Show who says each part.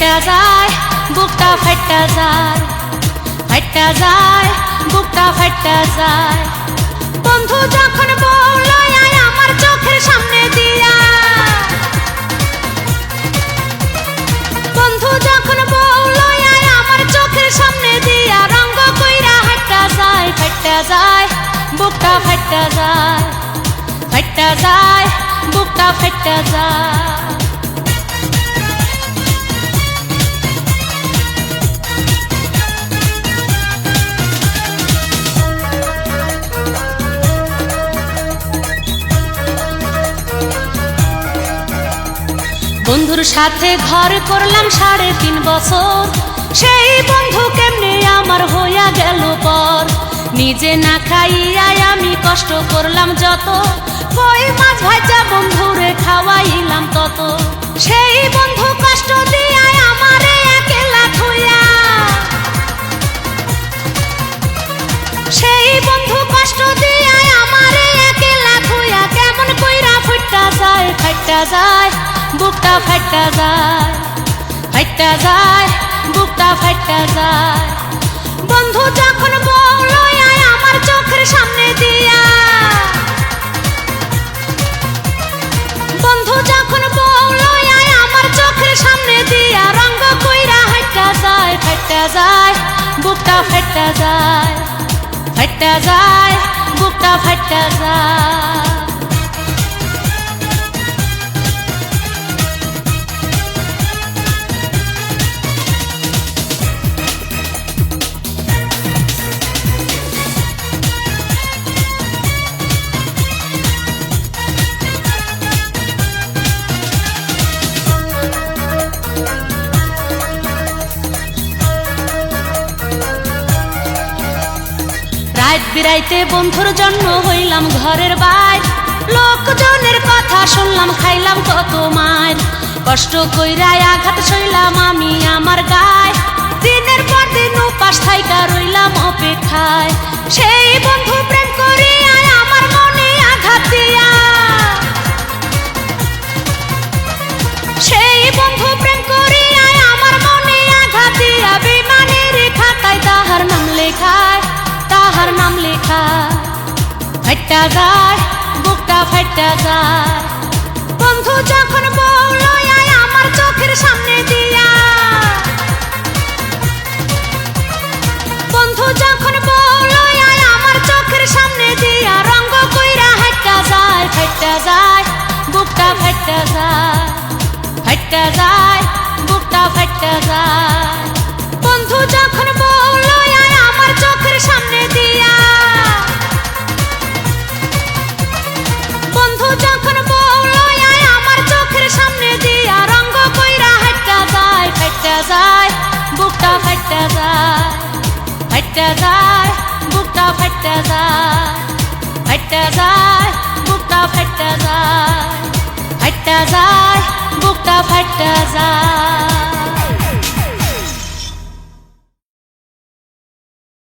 Speaker 1: ফাইটা যায় বুকটা ফাইটা যায়, ফাইটা যায় বুকটা ফাইটা যায়। বন্ধু যখন বলল আয় আমার চোখের সামনে দিয়া, বন্ধু যখন বলল আয় আমার চোখের সামনে দিয়া, রঙ্গ কইরা হাইটা যায়, ফাইটা যায় বুকটা ফাইটা যায়, ফাইটা যায় বুকটা ফাইটা যায়। বন্ধুর সাথে ঘর করলাম 3.5 বছর, সেই বন্ধু কেমনে আমার হইয়া গেল পর। নিজে না খাইয়া আমি কষ্ট করলাম যত, কই মাছ ভাজা বন্ধুরে খাওয়াইলাম তত। সেই বন্ধু কষ্ট দিয়া আমারে একলা থইয়া, সেই বন্ধু কষ্ট দিয়া আমারে একলা থইয়া, কেমন কইরা ফুটটা যায়, ফাইটা যায় বুকটা ফাইটা যায়, ফাইটা যায় বুকটা ফাইটা যায়। বন্ধু যখন বলল আয় আমার চোখের সামনে দিয়া, বন্ধু যখন বলল আয় আমার চোখের সামনে দিয়া, রঙ্গ কইরা হাইটা যায়, ফাইটা যায় বুকটা ফাইটা যায়, ফাইটা যায় বুকটা ফাইটা যায়। রাত বিরাইতে বন্ধুর জন্য হইলাম ঘরের বাইর, লোকজনের কথা শুনলাম খাইলাম কত মার। কষ্ট কইরা আঘাত সইলাম আমি আমার গায়, দিনের পর দিন উপাস থাইকা রইলাম অপেক্ষায়। সেই বন্ধু প্রেম করিয়া আমার মনে আঘাত দিয়া, সেই বন্ধু প্রেম করিয়া আমার মনে আঘাত দিয়া, বেমানের খাতায় তাহার নাম লেখায়, তাহার নাম লেখা। ফাইটা যায় বুকটা ফাইটা যায়। বন্ধু যখন বলল আয় আমার চোখের সামনে দিয়া, বন্ধু যখন বলল আয় আমার চোখের সামনে দিয়া, রঙ্গ কইরা হাইটা যায়, ফাইটা যায় বুকটা ফাইটা যায়, ফাইটা যায় বুকটা ফাইটা যায়। বন্ধু যখন বলল আয় আমার চোখের সামনে দিয়া, বন্ধু যখন বলল আয় আমার চোখের সামনে দিয়া, রঙ্গ কইরা হাইটা যায়, ফাইটা যায় বুকটা ফাইটা যায়, ফাইটা যায় বুকটা ফাইটা যায়, ফাইটা যায় বুকটা ফাইটা যায়, ফাইটা যায় বুকটা ফাইটা যায়।